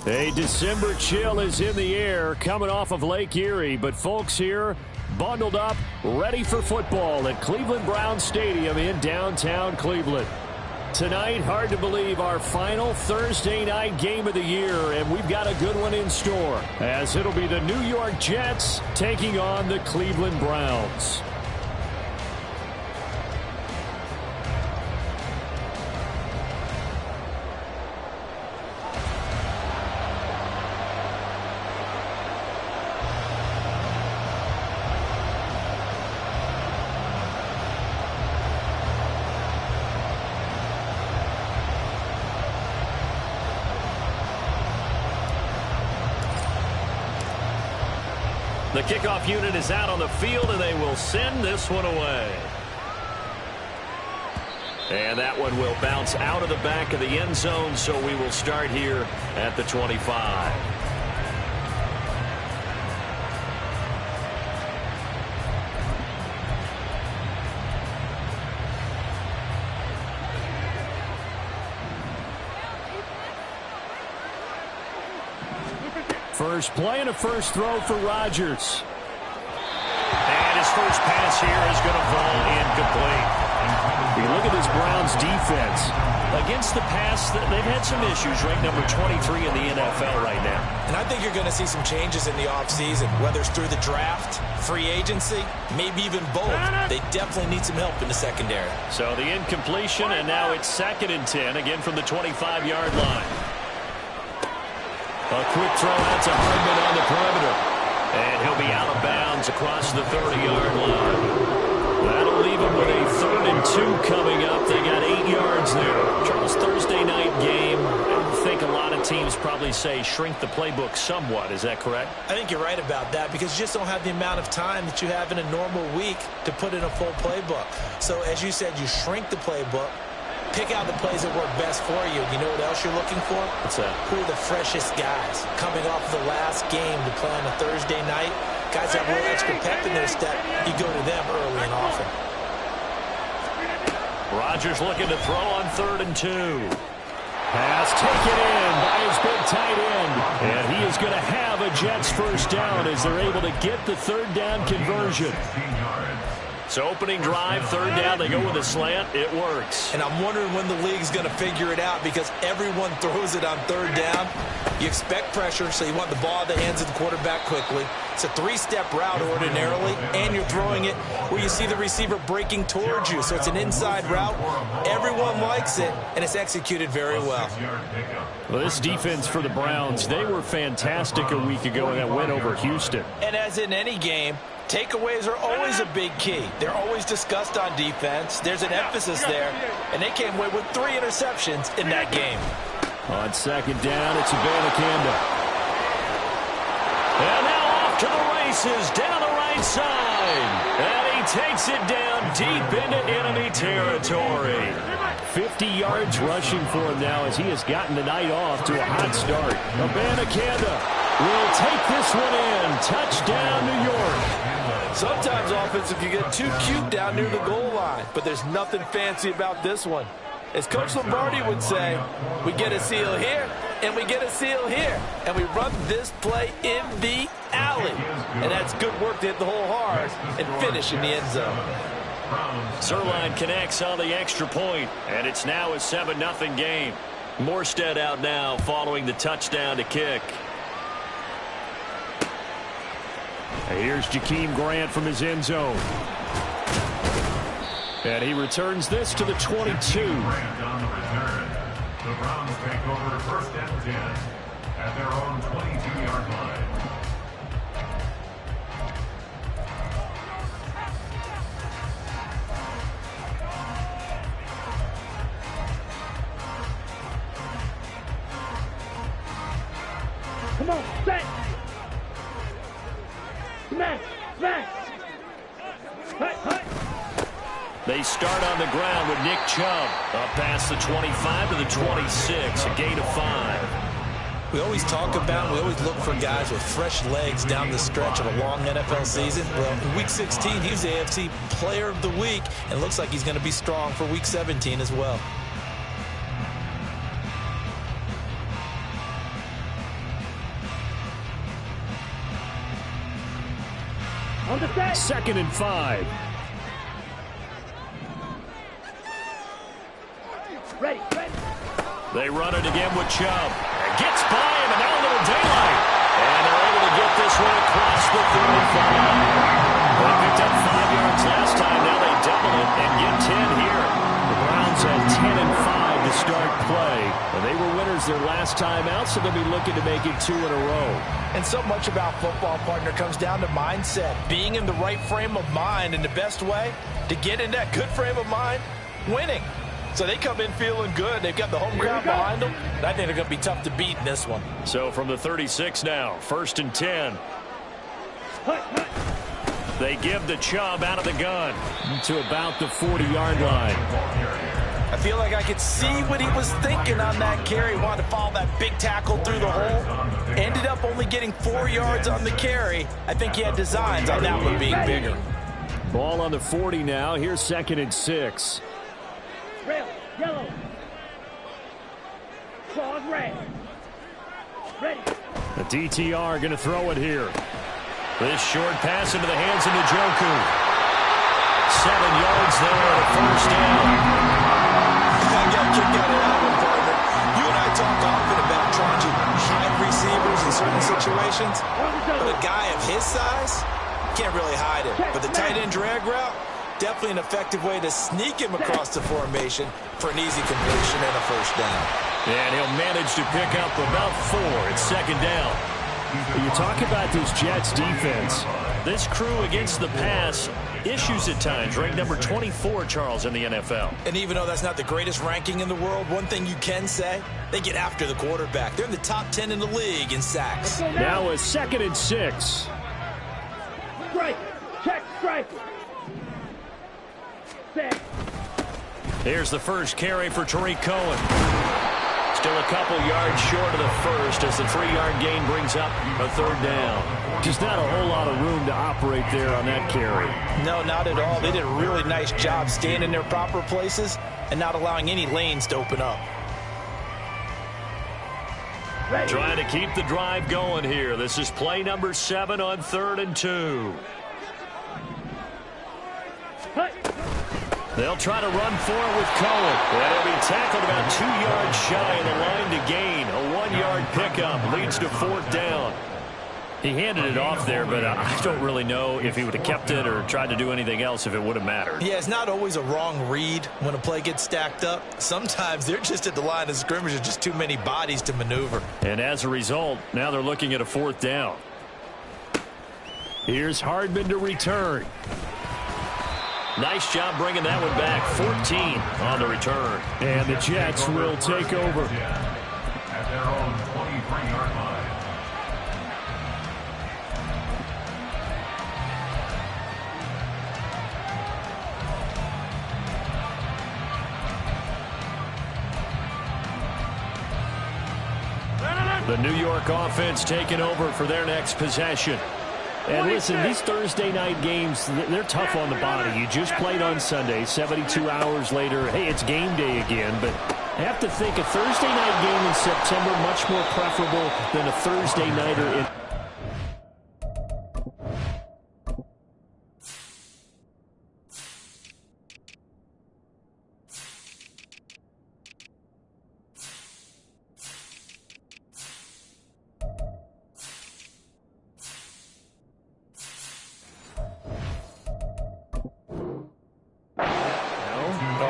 A December chill is in the air coming off of Lake Erie, but folks here bundled up, ready for football at Cleveland Browns Stadium in downtown Cleveland. Tonight, hard to believe, our final Thursday night game of the year, and we've got a good one in store, as it'll be the New York Jets taking on the Cleveland Browns. The kickoff unit is out on the field, and they will send this one away. And that one will bounce out of the back of the end zone, so we will start here at the 25. First play and a first throw for Rodgers. And his first pass here is going to fall incomplete. You look at this Browns defense. Against the pass, they've had some issues, ranked number 23 in the NFL right now. And I think you're going to see some changes in the offseason, whether it's through the draft, free agency, maybe even both. They definitely need some help in the secondary. So the incompletion, and now it's 2nd and 10, again from the 25-yard line. A quick throw out to Hardman on the perimeter. And he'll be out of bounds across the 30-yard line. That'll leave him with a 3rd and 2 coming up. They got 8 yards there. Charles, Thursday night game. I think a lot of teams probably say shrink the playbook somewhat. Is that correct? I think you're right about that because you just don't have the amount of time that you have in a normal week to put in a full playbook. So as you said, you shrink the playbook. Pick out the plays that work best for you. You know what else you're looking for? What's that? Who are the freshest guys coming off the last game to play on a Thursday night? Guys that have a little extra pep in their step. You go to them early and often. Rodgers looking to throw on 3rd and 2. Pass taken in by his big tight end. And he is going to have a Jets first down as they're able to get the 3rd down conversion. So opening drive, 3rd down, they go with a slant. It works. And I'm wondering when the league's going to figure it out because everyone throws it on 3rd down. You expect pressure, so you want the ball in the hands of the quarterback quickly. It's a 3-step route ordinarily, and you're throwing it where you see the receiver breaking towards you. So it's an inside route. Everyone likes it, and it's executed very well. Well, this defense for the Browns, they were fantastic a week ago in that win over Houston. And as in any game, takeaways are always a big key. They're always discussed on defense. There's an emphasis there, and they came away with 3 interceptions in that game. On 2nd down, it's Abanikanda. And now off to the races down the right side. And he takes it down deep into enemy territory. 50 yards rushing for him now as he has gotten the night off to a hot start. Abanikanda will take this one in. Touchdown, New York. Sometimes offensive you get too cute down near the goal line, but there's nothing fancy about this one. As Coach Lombardi would say, we get a seal here, and we get a seal here, and we run this play in the alley. And that's good work to hit the hole hard and finish in the end zone. Zuerlein connects on the extra point, and it's now a 7-0 game. Morstead out now following the touchdown to kick. Here's Jakeem Grant from his end zone. And he returns this to the 22. The Browns take over 1st and 10 at their own 22-yard line. Come on, set! Smash! Smash! They start on the ground with Nick Chubb up past the 25 to the 26, a gain of 5. We always talk about, we always look for guys with fresh legs down the stretch of a long NFL season. Well, in Week 16, he was the AFC Player of the Week, and looks like he's going to be strong for Week 17 as well. On the set. 2nd and 5. Ready. They run it again with Chubb. Gets by him, and now a little daylight. And they're able to get this one across the 35. They picked up 5 yards last time. Now they double it and get 10 here. The Browns had 10 and 5 to start play. And they were winners their last time out, so they'll be looking to make it 2 in a row. And so much about football, partner, comes down to mindset. Being in the right frame of mind, and the best way to get in that good frame of mind, winning. So they come in feeling good. They've got the home crowd behind them. And I think they're going to be tough to beat in this one. So from the 36 now, 1st and 10. They give the Chubb out of the gun to about the 40-yard line. I feel like I could see what he was thinking on that carry. Wanted to follow that big tackle through the hole. Ended up only getting 4 yards on the carry. I think he had designs on that one being bigger. Ball on the 40 now. Here's 2nd and 6. Rail. Yellow. Claws red. Ready. The DTR going to throw it here. This short pass into the hands of Njoku. 7 yards there at a 1st down. I got a kick out of that one, partner. You and I talk often about trying to hide receivers in certain situations. But a guy of his size can't really hide it. But the tight end drag route, definitely an effective way to sneak him across the formation for an easy completion and a 1st down. And he'll manage to pick up about 4. It's 2nd down. You talk about this Jets defense. This crew against the pass, issues at times, ranked number 24, Charles, in the NFL. And even though that's not the greatest ranking in the world, one thing you can say, they get after the quarterback. They're in the top 10 in the league in sacks. Now a 2nd and 6. Strike. Check strike. Set. Here's the first carry for Tariq Cohen. Still a couple yards short of the first as the 3-yard gain brings up a 3rd down. Just not a whole lot of room to operate there on that carry. No, not at all. They did a really nice job staying in their proper places and not allowing any lanes to open up. Ready. Trying to keep the drive going here. This is play number 7 on 3rd and 2. They'll try to run for it with Cohen. And he'll be tackled about 2 yards shy of the line to gain. A 1-yard pickup leads to 4th down. He handed it off there, but I don't really know if he would have kept it or tried to do anything else if it would have mattered. Yeah, it's not always a wrong read when a play gets stacked up. Sometimes they're just at the line of scrimmage. There's just too many bodies to maneuver. And as a result, now they're looking at a 4th down. Here's Hardman to return. Nice job bringing that one back. 14 on the return. And the Jets will take over. At their own 23-yard line. The New York offense taking over for their next possession. And listen, these Thursday night games, they're tough on the body. You just played on Sunday, 72 hours later. Hey, it's game day again. But I have to think a Thursday night game in September much more preferable than a Thursday nighter in...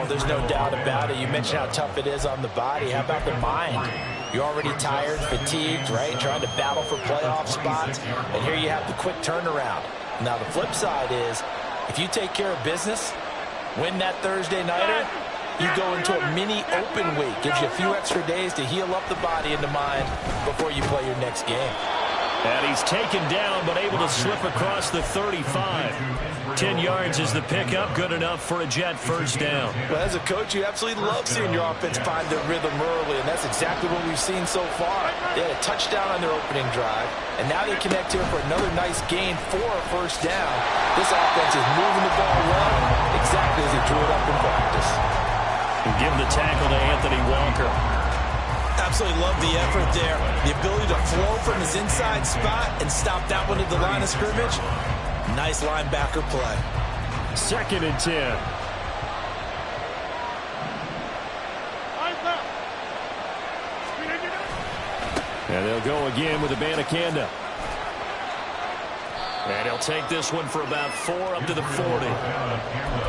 There's no doubt about it. You mentioned how tough it is on the body. How about the mind? You're already tired, fatigued, right? Trying to battle for playoff spots. And here you have the quick turnaround. Now, the flip side is, if you take care of business, win that Thursday nighter, you go into a mini open week. Gives you a few extra days to heal up the body and the mind before you play your next game. And he's taken down, but able to slip across the 35. 10 yards is the pickup, good enough for a Jet 1st down. Well, as a coach, you absolutely love seeing your offense find their rhythm early, and that's exactly what we've seen so far. They had a touchdown on their opening drive, and now they connect here for another nice gain for a 1st down. This offense is moving the ball well, exactly as he drew it up in practice. And give the tackle to Anthony Walker. Absolutely love the effort there. The ability to flow from his inside spot and stop that one at the line of scrimmage. Nice linebacker play. 2nd and 10. And they'll go again with Abanikanda. And he'll take this one for about 4 up to the 40.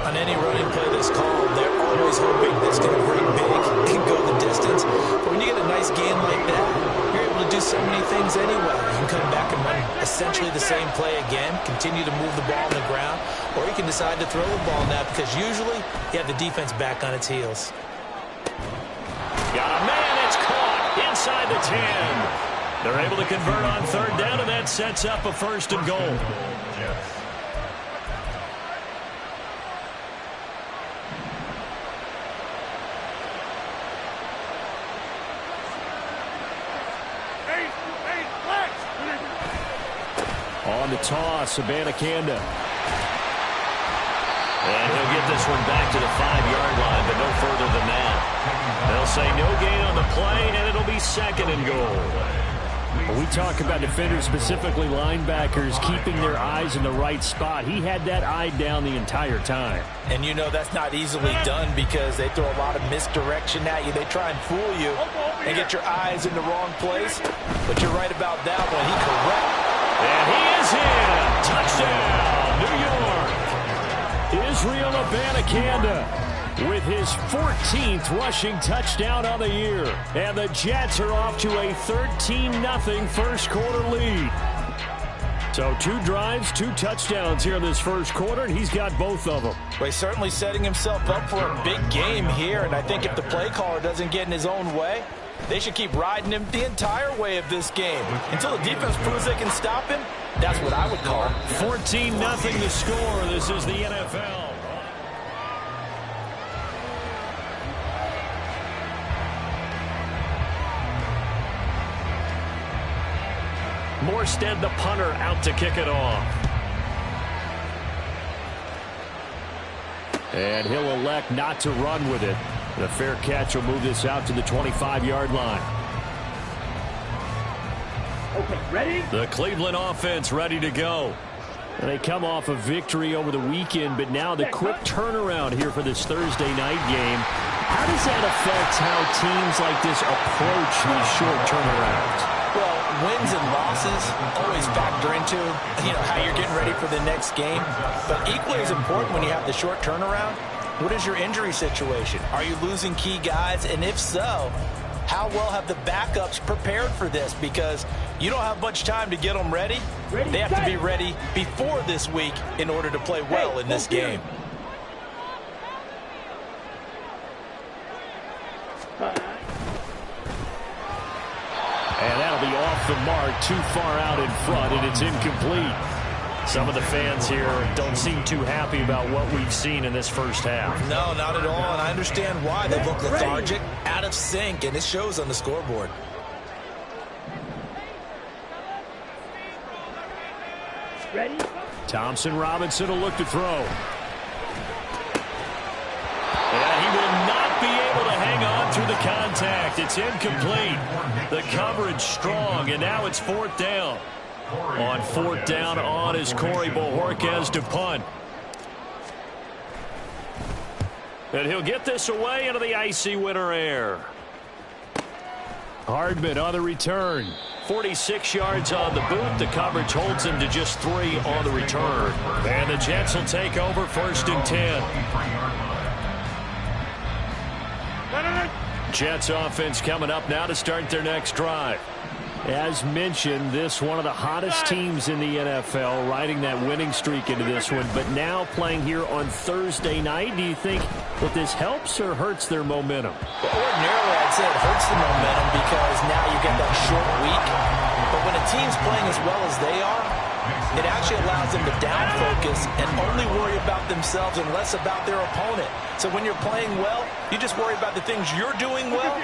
On any running play that's called, they're always hoping that's going to break big and go the distance. But when you get a nice gain like that, you're able to do so many things anyway. You can come back and run essentially the same play again, continue to move the ball on the ground, or you can decide to throw the ball now because usually you have the defense back on its heels. Got a man, it's caught inside the 10. They're able to convert on 3rd down, and that sets up a 1st and goal. On the toss, Abanikanda. And he'll get this one back to the 5-yard line, but no further than that. They'll say no gain on the play, and it'll be 2nd and goal. When we talk about defenders, specifically linebackers, keeping their eyes in the right spot, he had that eye down the entire time. And you know that's not easily done because they throw a lot of misdirection at you. They try and fool you and get your eyes in the wrong place. But you're right about that one. He correct. And he is in. Touchdown, New York. Israel Abanikanda with his 14th rushing touchdown on the year. And the Jets are off to a 13-0 first quarter lead. So 2 drives, 2 touchdowns here in this first quarter, and he's got both of them. Well, he's certainly setting himself up for a big game here, and I think if the play caller doesn't get in his own way, they should keep riding him the entire way of this game. Until the defense proves they can stop him, that's what I would call. 14-0 the score. This is the NFL. Morstead, the punter, out to kick it off. And he'll elect not to run with it. The fair catch will move this out to the 25-yard line. Okay, ready? The Cleveland offense ready to go. And they come off a victory over the weekend, but now the quick turnaround here for this Thursday night game. How does that affect how teams like this approach these short turnarounds? Well, wins and losses always factor into, how you're getting ready for the next game. But equally as important when you have the short turnaround, what is your injury situation? Are you losing key guys? And if so, how well have the backups prepared for this? Because you don't have much time to get them ready. They have to be ready before this week in order to play well in this game. And that'll be off the mark, too far out in front, and it's incomplete. Some of the fans here don't seem too happy about what we've seen in this first half. No, not at all, and I understand why. They look lethargic, out of sync, and it shows on the scoreboard. Ready? Thompson Robinson will look to throw. And he will not be able to hang on through the contact. It's incomplete. The coverage strong, and now it's 4th down. On 4th down on is Corey Bojorquez to punt. And he'll get this away into the icy winter air. Hardman on the return. 46 yards on the boot. The coverage holds him to just 3 on the return. And the Jets will take over 1st and 10. Jets offense coming up now to start their next drive. As mentioned, this one of the hottest teams in the NFL, riding that winning streak into this one, but now playing here on Thursday night. Do you think that this helps or hurts their momentum? Well, ordinarily, I'd say it hurts the momentum because now you get that short week. But when a team's playing as well as they are, it actually allows them to down focus and only worry about themselves and less about their opponent. So when you're playing well, you just worry about the things you're doing well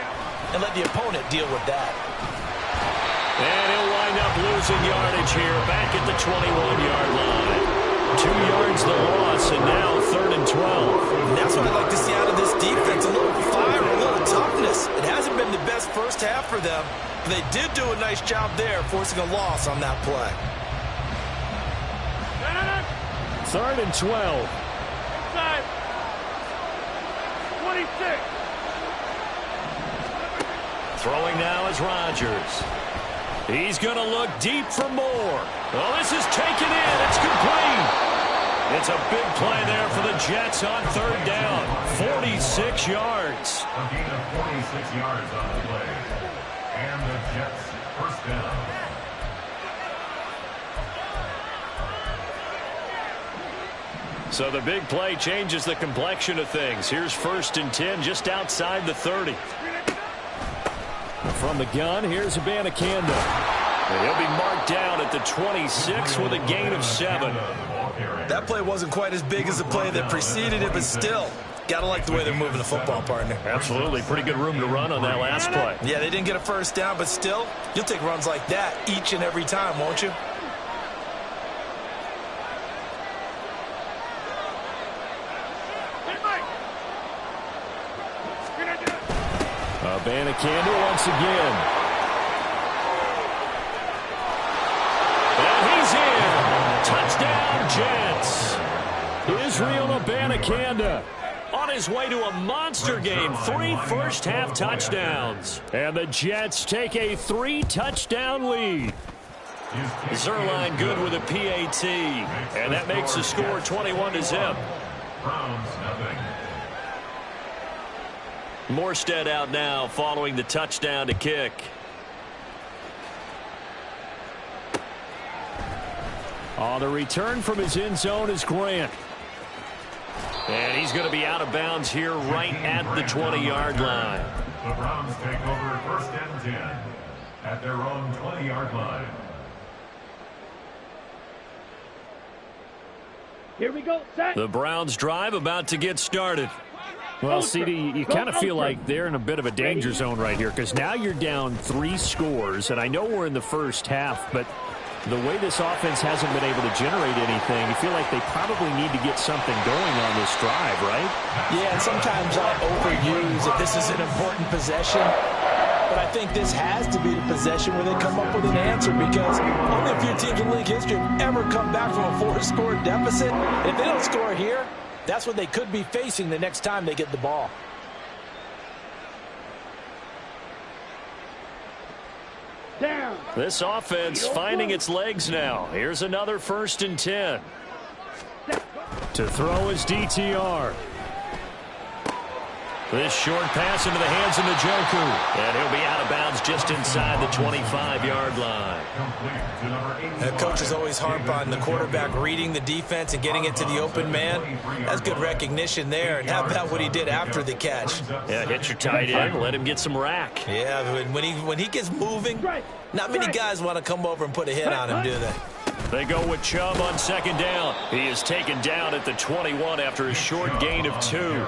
and let the opponent deal with that. And he'll wind up losing yardage here back at the 21-yard line. 2 yards the loss, and now 3rd and 12. And that's what I'd like to see out of this defense. A little fire, a little toughness. It hasn't been the best first half for them, but they did do a nice job there forcing a loss on that play. 3rd and 12. Inside. 26. Throwing now is Rodgers. He's going to look deep for more. Oh, this is taken in. It's complete. It's a big play there for the Jets on 3rd down. 46 yards. A gain of 46 yards on the play. And the Jets first down. So the big play changes the complexion of things. Here's 1st and 10 just outside the 30. From the gun, here's Abanikanda. He'll be marked down at the 26 with a gain of 7. That play wasn't quite as big as the play that preceded it, but still, gotta like the way they're moving the football, partner. Absolutely. Pretty good room to run on that last play. Yeah, they didn't get a first down, but still, you'll take runs like that each and every time, won't you? Abanikanda once again. And he's in. Touchdown, Jets. Israel Abanikanda on his way to a monster game. 3 first-half touchdowns. And the Jets take a 3-touchdown lead. Zerline good with a PAT. And that makes the score 21-0. Browns nothing. Morstead out now following the touchdown to kick. The return from his end zone is Grant. And he's going to be out of bounds here right at the 20-yard line. The Browns take over 1st and 10 at their own 20-yard line. Here we go. Set. The Browns drive about to get started. Well, CD, you kind of feel like they're in a bit of a danger zone right here because now you're down 3 scores, and I know we're in the first half, but the way this offense hasn't been able to generate anything, you feel like they probably need to get something going on this drive, right? Yeah, and sometimes I overuse that this is an important possession, but I think this has to be the possession where they come up with an answer because only a few teams in league history have ever come back from a 4-score deficit. If they don't score here, that's what they could be facing the next time they get the ball. Down. This offense finding its legs now. Here's another 1st and 10. To throw is DTR. This short pass into the hands of Njoku. And he'll be out of bounds just inside the 25-yard line. The coaches always harp on the quarterback reading the defense and getting it to the open man. That's good recognition there. And how about what he did after the catch? Yeah, hit your tight end. Let him get some rack. Yeah, when he gets moving, not many guys want to come over and put a hit on him, do they? They go with Chubb on 2nd down. He is taken down at the 21 after a short gain of 2.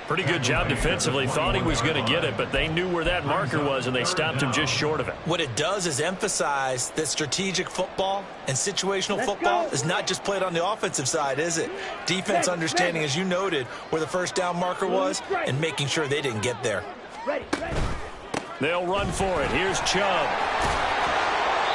Pretty good job defensively. Thought he was going to get it, but they knew where that marker was, and they stopped him just short of it. What it does is emphasize that strategic football and situational football is not just played on the offensive side, is it? Defense understanding, as you noted, where the first down marker was and making sure they didn't get there. They'll run for it. Here's Chubb.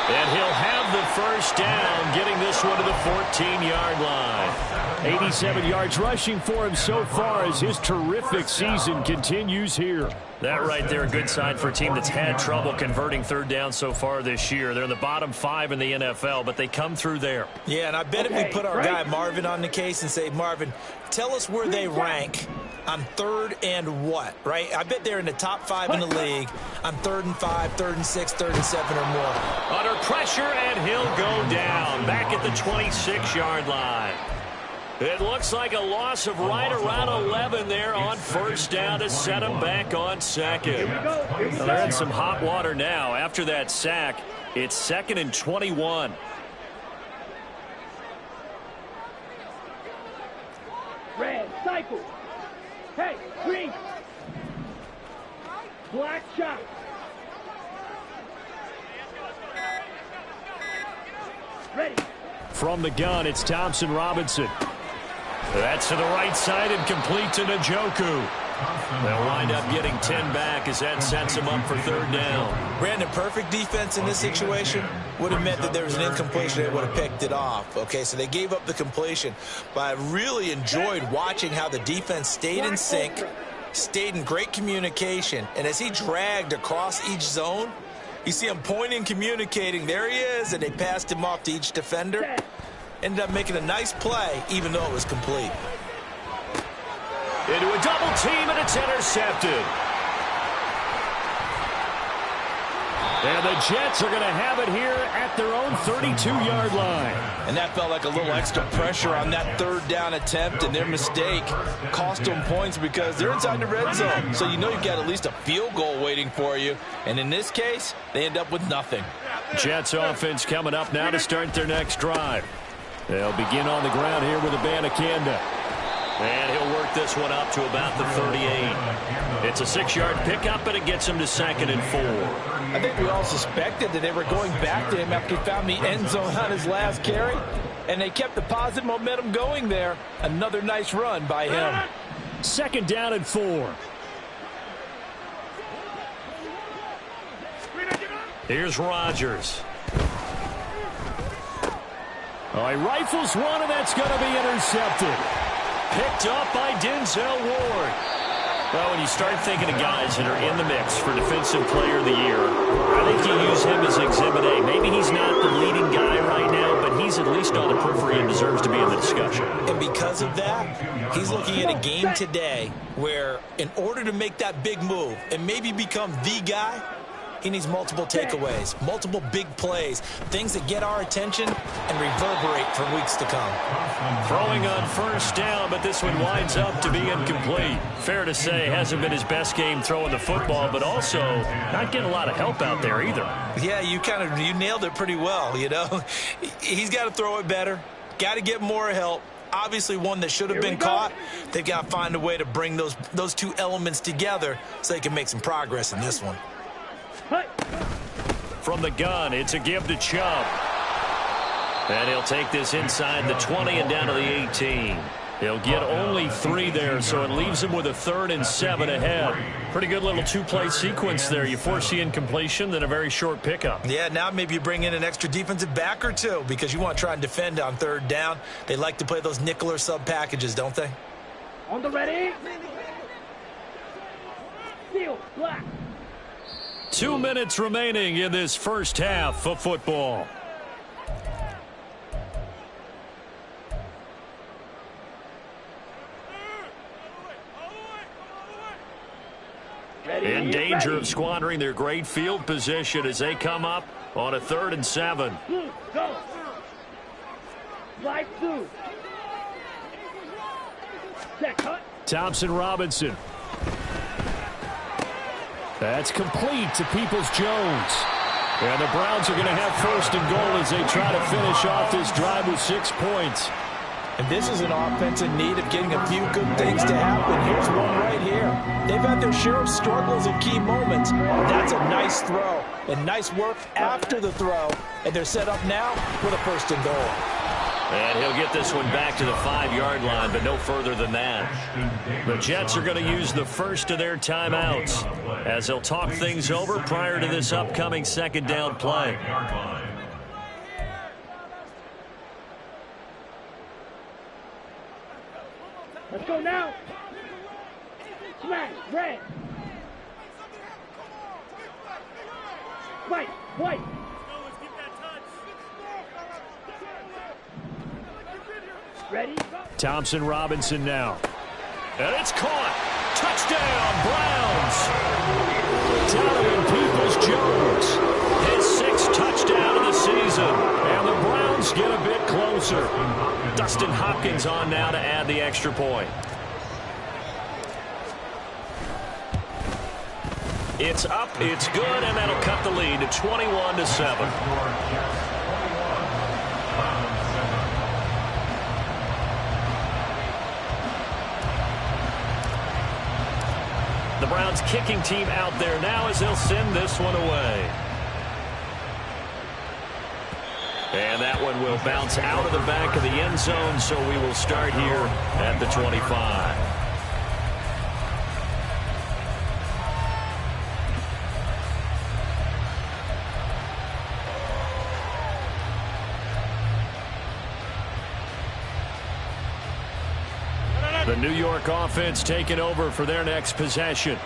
And he'll have the first down, getting this one to the 14-yard line. 87 yards rushing for him so far as his terrific season continues here. That right there, a good sign for a team that's had trouble converting 3rd down so far this year. They're in the bottom 5 in the NFL, but they come through there. Yeah, and I bet if we put our guy Marvin on the case and say, Marvin, tell us where they rank on 3rd and what, right? I bet they're in the top 5 in the league on 3rd and 5, 3rd and 6, 3rd and 7 or more. Under pressure, and he'll go down back at the 26-yard line. It looks like a loss of right around 11 there on 1st down to set him back on 2nd. Well, they're in some hot water now. After that sack, it's 2nd and 21. Red, cycle. Hey, green. Black shot. Ready. From the gun, it's Thompson Robinson. That's to the right side and complete to Njoku. They'll wind up getting 10 back as that sets them up for third down. Brandon, perfect defense in this situation would have meant that there was an incompletion. They would have picked it off. Okay, so they gave up the completion. But I really enjoyed watching how the defense stayed in sync, stayed in great communication. And as he dragged across each zone, you see him pointing, communicating. There he is, and they passed him off to each defender. Ended up making a nice play, even though it was complete. Into a double team, and it's intercepted. And the Jets are going to have it here at their own 32-yard line. And that felt like a little extra pressure on that third down attempt, and their mistake cost them points because they're inside the red zone. So you know you've got at least a field goal waiting for you. And in this case, they end up with nothing. Jets offense coming up now to start their next drive. They'll begin on the ground here with Abanikanda. And he'll work this one up to about the 38. It's a 6-yard pickup, and it gets him to 2nd and 4. I think we all suspected that they were going back to him after he found the end zone on his last carry, and they kept the positive momentum going there. Another nice run by him. 2nd down and 4. Here's Rodgers. Oh, he rifles one, and that's going to be intercepted. Picked up by Denzel Ward. Well, when you start thinking of guys that are in the mix for Defensive Player of the Year, I think you use him as Exhibit A. Maybe he's not the leading guy right now, but he's at least on the periphery and deserves to be in the discussion. And because of that, he's looking at a game today where in order to make that big move and maybe become the guy, he needs multiple takeaways, multiple big plays, things that get our attention and reverberate for weeks to come. Throwing on first down, but this one winds up to be incomplete. Fair to say, hasn't been his best game throwing the football, but also not getting a lot of help out there either. Yeah, you nailed it pretty well, you know. He's got to throw it better, got to get more help. Obviously one that should have been caught. They've got to find a way to bring those two elements together so they can make some progress in this one. From the gun, it's a give to Chubb. And he'll take this inside the 20 and down to the 18. He'll get only 3 there, so it leaves him with a 3rd and 7 ahead. Pretty good little 2-play sequence there. You force the incompletion, then a very short pickup. Yeah, now maybe you bring in an extra defensive back or two because you want to try and defend on 3rd down. They like to play those nickel or sub packages, don't they? On the ready. Seal, black. 2 minutes remaining in this first half of football. In danger of squandering their great field position as they come up on a 3rd and 7. Go. Slide through. Set cut. Thompson Robinson. That's complete to Peoples-Jones. And the Browns are going to have 1st and goal as they try to finish off this drive with 6 points. And this is an offense in need of getting a few good things to happen. Here's one right here. They've had their share of struggles in key moments. That's a nice throw. And nice work after the throw. And they're set up now with a 1st and goal. And he'll get this one back to the 5-yard line, but no further than that. The Jets are going to use the first of their timeouts as they'll talk things over prior to this upcoming 2nd down play. Let's go now. Smash, red. White, white. Ready? Thompson Robinson now. And it's caught. Touchdown, Browns. Donovan Peoples-Jones. His 6th touchdown of the season. And the Browns get a bit closer. Dustin Hopkins on now to add the extra point. It's up, it's good, and that'll cut the lead to 21-7. The Browns kicking team out there now as they'll send this one away. And that one will bounce out of the back of the end zone, so we will start here at the 25. The New York offense taking over for their next possession.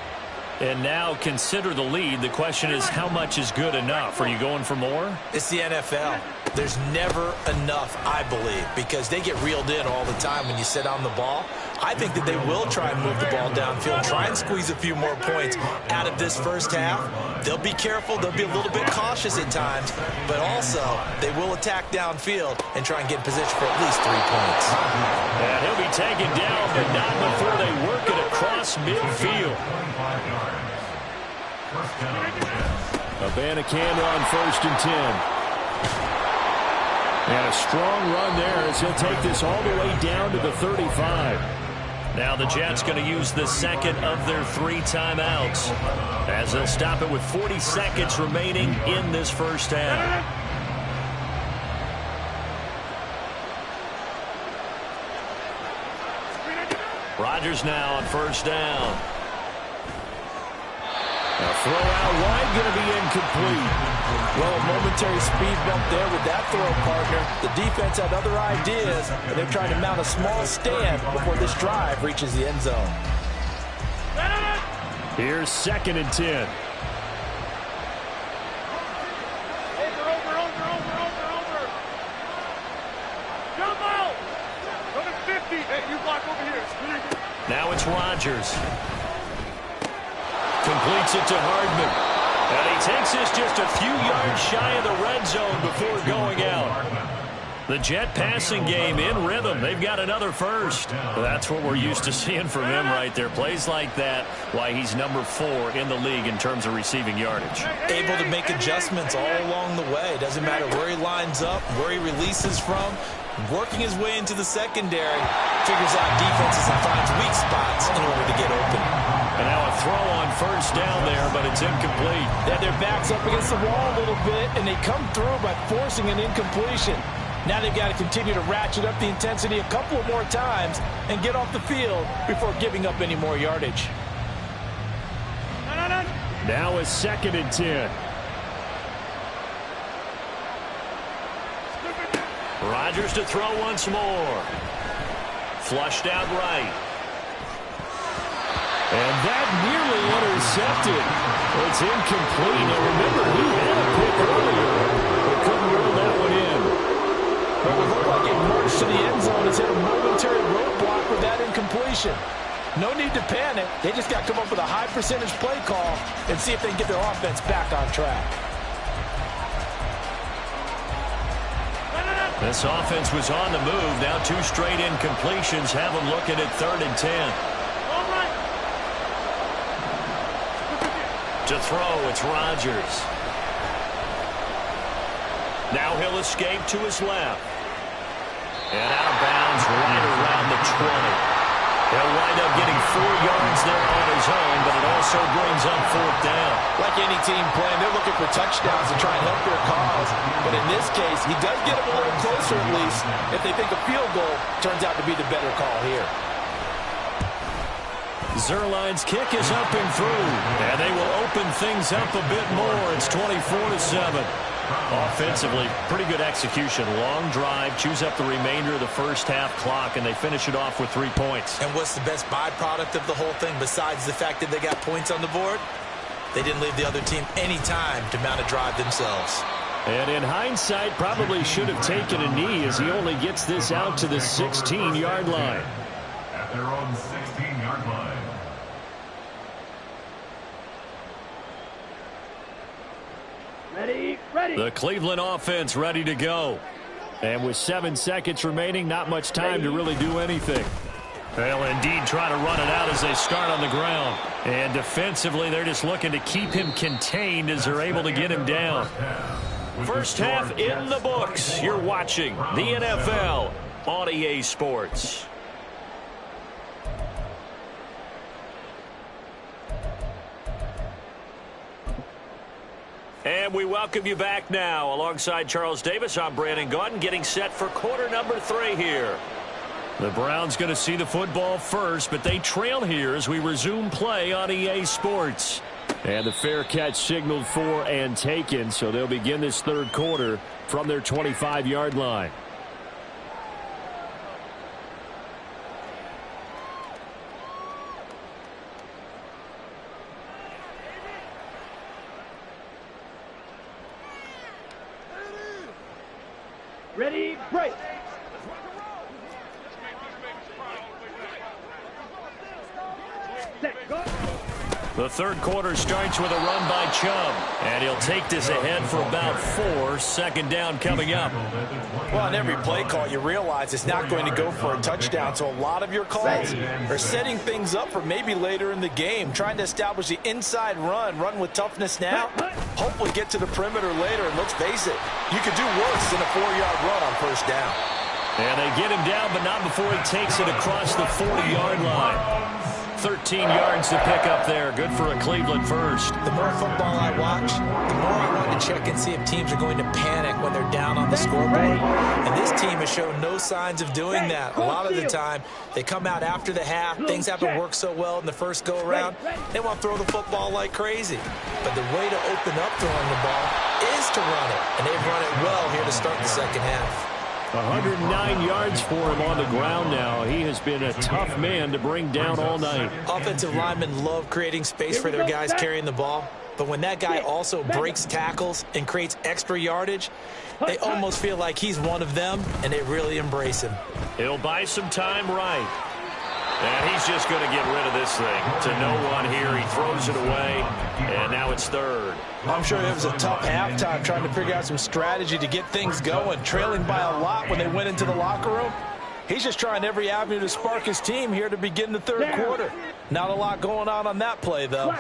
And now consider the lead. The question is, how much is good enough? Are you going for more? It's the NFL. There's never enough, I believe, because they get reeled in all the time when you sit on the ball. I think that they will try and move the ball downfield, try and squeeze a few more points out of this first half. They'll be careful. They'll be a little bit cautious at times, but also they will attack downfield and try and get in position for at least 3 points. And he'll be taken down, but not before they work it across midfield. Abanikanda on 1st and 10. And a strong run there as he'll take this all the way down to the 35. Now the Jets going to use the second of their 3 timeouts as they'll stop it with 40 seconds remaining in this first half. Rodgers now on 1st down. A throw out wide, going to be incomplete. Well, a momentary speed bump there with that throw, partner. The defense had other ideas, and they're trying to mount a small stand before this drive reaches the end zone. Here's 2nd and 10. Over. Jump out! Run at 50. Hey, you block over here. Now it's Rodgers. Completes it to Hardman. And he takes this just a few yards shy of the red zone before going out. The Jet passing game in rhythm. They've got another first. That's what we're used to seeing from him right there. Plays like that, why he's number 4 in the league in terms of receiving yardage. Able to make adjustments all along the way. Doesn't matter where he lines up, where he releases from. Working his way into the secondary. Figures out defenses and finds weak spots in order to get open. And now a throw on 1st down there, but it's incomplete. They had their backs up against the wall a little bit, and they come through by forcing an incompletion. Now they've got to continue to ratchet up the intensity a couple of more times and get off the field before giving up any more yardage. Now is 2nd and 10. Rodgers to throw once more. Flushed out right. And that nearly intercepted. It's incomplete. Now remember, he had a pick earlier, but couldn't roll that one in. Well, it looked like it marched to the end zone. It's hit a momentary roadblock with that incompletion. No need to panic. They just got to come up with a high percentage play call and see if they can get their offense back on track. This offense was on the move. Now 2 straight incompletions have them looking at 3rd and 10. To throw, it's Rodgers. Now he'll escape to his left. And out of bounds right around the 20. He'll wind up getting 4 yards there on his own, but it also brings up 4th down. Like any team playing, they're looking for touchdowns to try and help their cause. But in this case, he does get them a little closer at least if they think a field goal turns out to be the better call here. Zuerlein's kick is up and through, and they will open things up a bit more. It's 24-7. Offensively, pretty good execution. Long drive, chews up the remainder of the first half clock, and they finish it off with 3 points. And what's the best byproduct of the whole thing besides the fact that they got points on the board? They didn't leave the other team any time to mount a drive themselves. And in hindsight, probably should have taken a knee as he only gets this out to the 16-yard line. At their own 16-yard line. Ready. The Cleveland offense ready to go. And with 7 seconds remaining, not much time to really do anything. They'll indeed try to run it out as they start on the ground. And defensively, they're just looking to keep him contained as they're able to get him down. First half in the books. You're watching the NFL on EA Sports. And we welcome you back now. Alongside Charles Davis, I'm Brandon Gaudin, getting set for quarter number 3 here. The Browns going to see the football first, but they trail here as we resume play on EA Sports. And the fair catch signaled for and taken, so they'll begin this third quarter from their 25-yard line. Ready, break. Set, go. The third quarter starts with a run by Chubb, and he'll take this ahead for about 4. Second down coming up. Well, on every play call, you realize it's not going to go for a touchdown, so a lot of your calls are setting things up for maybe later in the game, trying to establish the inside run with toughness now, hopefully get to the perimeter later, and let's face it, you could do worse than a 4-yard run on first down. And they get him down, but not before he takes it across the 40-yard line. 13 yards to pick up there. Good for a Cleveland first. The more football I watch, the more I want to check and see if teams are going to panic when they're down on the scoreboard. And this team has shown no signs of doing that. A lot of the time, they come out after the half. Things haven't worked so well in the first go-around. They want to throw the football like crazy. But the way to open up throwing the ball is to run it. And they've run it well here to start the second half. 109 yards for him on the ground now. He has been a tough man to bring down all night. Offensive linemen love creating space for their guys carrying the ball. But when that guy also breaks tackles and creates extra yardage, they almost feel like he's one of them, and they really embrace him. He'll buy some time right. And he's just going to get rid of this thing. To no one here. He throws it away, and now it's third. I'm sure it was a tough halftime trying to figure out some strategy to get things going, trailing by a lot when they went into the locker room. He's just trying every avenue to spark his team here to begin the third quarter. Not a lot going on that play, though.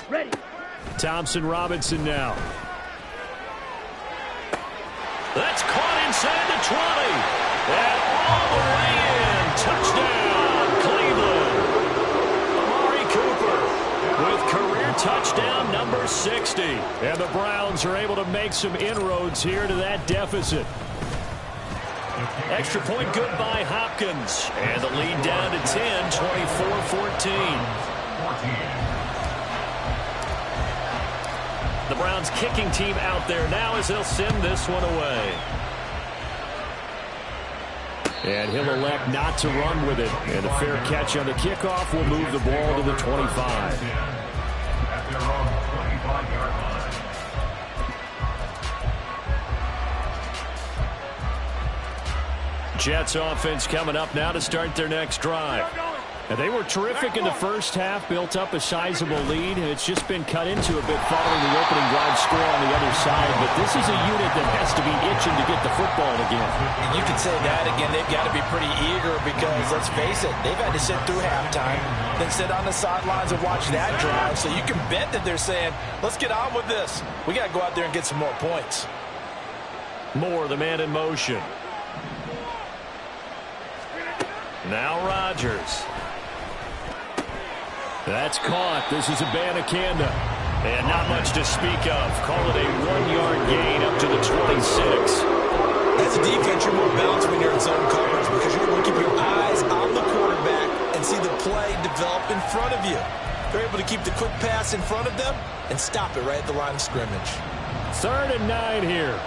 Ready. Thompson Robinson now. That's caught inside the 20. And all the way in. Touchdown, Cleveland. Amari Cooper with career touchdown number 60. And the Browns are able to make some inroads here to that deficit. Extra point good by Hopkins. And the lead down to 10, 24-14. The Browns kicking team out there now as they'll send this one away. And he'll elect not to run with it. And a fair catch on the kickoff will move the ball to the 25. At their own 25-yard line. Jets offense coming up now to start their next drive. And they were terrific in the first half, built up a sizable lead, and it's just been cut into a bit following the opening drive score on the other side. But this is a unit that has to be itching to get the football again. You can say that again. They've got to be pretty eager because, let's face it, they've had to sit through halftime, then sit on the sidelines and watch that drive. So you can bet that they're saying, let's get on with this. We got to go out there and get some more points. Moore, the man in motion. Now Rodgers. That's caught. This is Abanikanda. And not much to speak of. Call it a 1-yard gain up to the 26. As a defense, you're more balanced when you're in zone coverage because you're able to keep your eyes on the quarterback and see the play develop in front of you. They're able to keep the quick pass in front of them and stop it right at the line of scrimmage. 3rd and 9 here.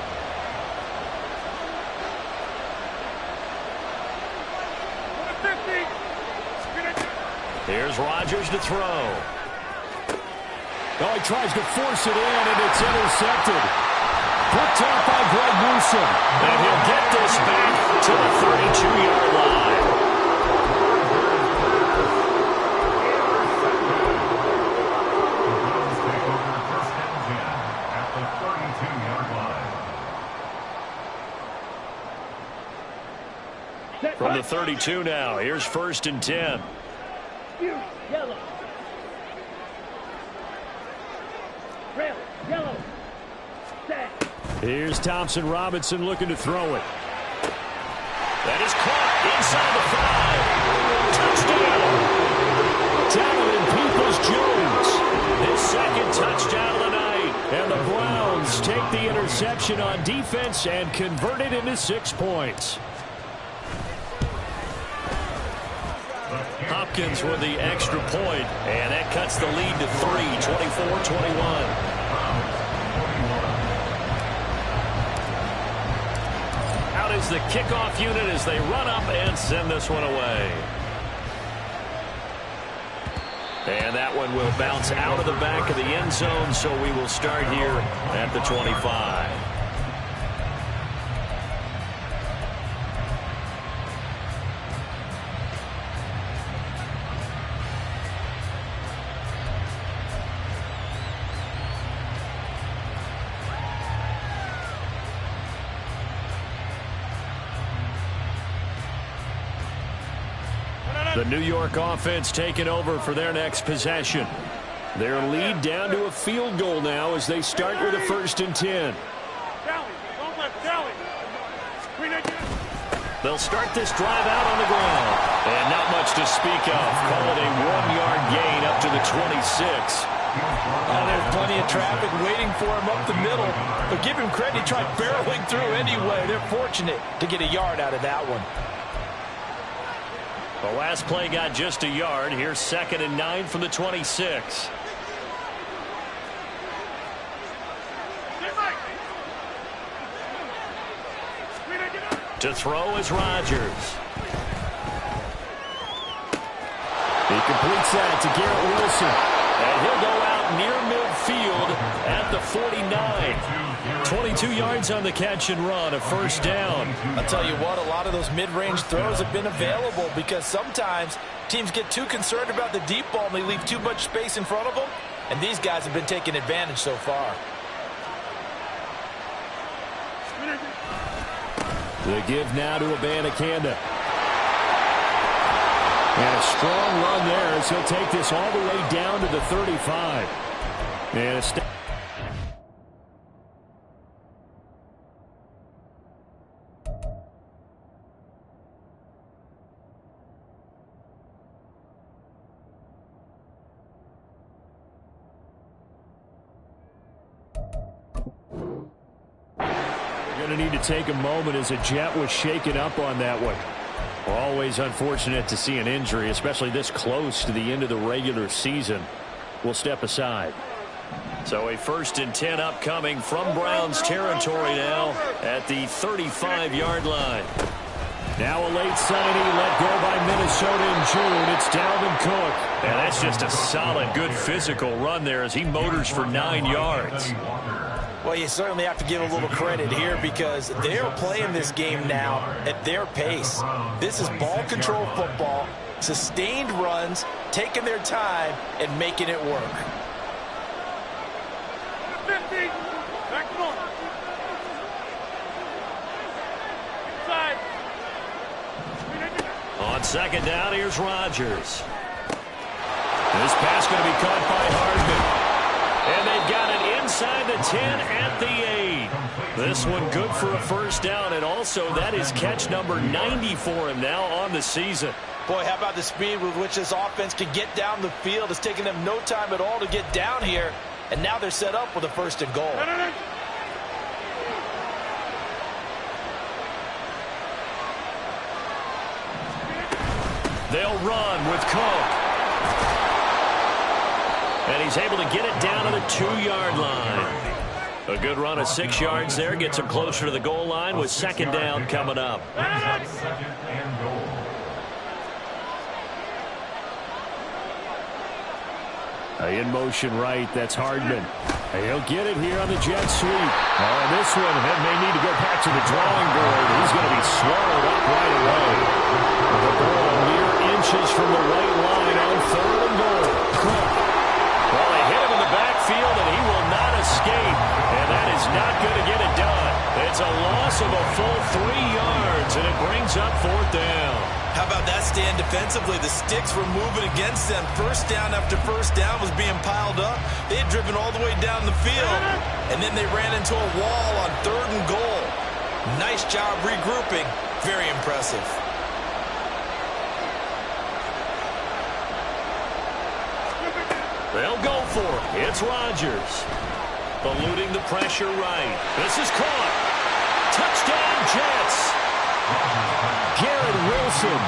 Here's Rodgers to throw. Oh, he tries to force it in, and it's intercepted. Picked off by Greg Newsome. And he'll get this back to the 32-yard line. From the 32 now, here's 1st and 10. Yellow. Red, yellow. Set. Here's Thompson Robinson looking to throw it. That is caught inside the 5. Touchdown. Peoples-Jones. His 2nd touchdown of the night. And the Browns take the interception on defense and convert it into 6 points. Hopkins with the extra point, and that cuts the lead to 3, 24-21. Out is the kickoff unit as they run up and send this one away. And that one will bounce out of the back of the end zone, so we will start here at the 25. The New York offense taking over for their next possession. Their lead down to a field goal now as they start with a 1st and 10. They'll start this drive out on the ground. And not much to speak of. Call it a 1-yard gain up to the 26. There's plenty of traffic waiting for him up the middle. But give him credit, he tried barreling through anyway. They're fortunate to get a yard out of that one. The last play got just a yard. Here's 2nd and 9 from the 26. To throw is Rodgers. He completes that to Garrett Wilson. And he'll go out near midfield at the 49. 22 yards on the catch and run, a 1st down. I'll tell you what, a lot of those mid-range throws have been available because sometimes teams get too concerned about the deep ball and they leave too much space in front of them. And these guys have been taking advantage so far. The give now to Abanikanda. And a strong run there as he'll take this all the way down to the 35. And a step. Going to need to take a moment as a Jet was shaken up on that one. We're always unfortunate to see an injury, especially this close to the end of the regular season. We'll step aside. So a 1st and 10 upcoming from Browns territory now at the 35-yard line. Now a late signing let go by Minnesota in June. It's Dalvin Cook. And that's just a solid, good physical run there as he motors for 9 yards. Well, you certainly have to give a little credit here because they're playing this game now at their pace. This is ball control football, sustained runs, taking their time, and making it work. 50. Back to north. Inside. On 2nd down, here's Rodgers. This pass going to be caught by Hardman. And they've got it inside the 10 at the 8. This one good for a 1st down, and also that is catch number 90 for him now on the season. Boy, how about the speed with which this offense can get down the field? It's taken them no time at all to get down here, and now they're set up with a 1st and goal. They'll run with Cook. And he's able to get it down to the 2-yard line. A good run of 6 yards there. Gets him closer to the goal line with 2nd down coming up. In motion right, that's Hardman. He'll get it here on the jet sweep. Oh, this one may need to go back to the drawing board. He's going to be swallowed up right away. The ball mere inches from the right line on 3rd and goal. Well, they hit him in the backfield, and he will not escape. And that is not going to get it done. It's a loss of a full 3 yards, and it brings up 4th down. How about that stand defensively? The sticks were moving against them. 1st down after 1st down was being piled up. They had driven all the way down the field, and then they ran into a wall on 3rd and goal. Nice job regrouping. Very impressive. They'll go for it. It's Rodgers. Eluding the pressure right. This is caught. Touchdown, Jets. Garrett Wilson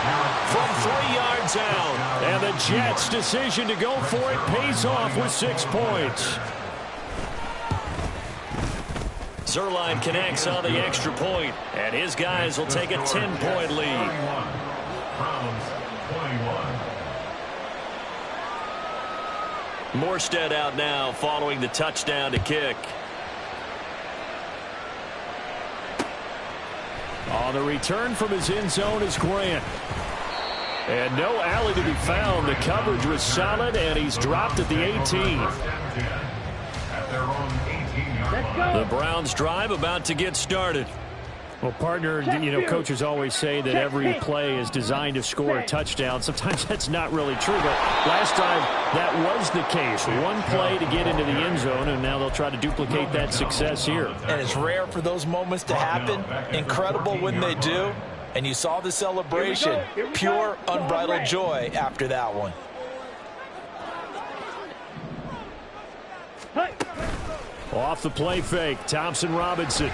from 3 yards out. And the Jets' decision to go for it pays off with 6 points. Zuerlein connects on the extra point, and his guys will take a 10-point lead. Morstead out now following the touchdown to kick. On the return from his end zone is Grant. And no alley to be found. The coverage was solid, and he's dropped at the 18. The Browns drive about to get started. Well, partner, you know, coaches always say that every play is designed to score a touchdown. Sometimes that's not really true, but last time that was the case. One play to get into the end zone, and now they'll try to duplicate that success here. And it's rare for those moments to happen. Incredible when they do. And you saw the celebration. Pure, unbridled joy after that one. Off the play fake, Thompson Robinson.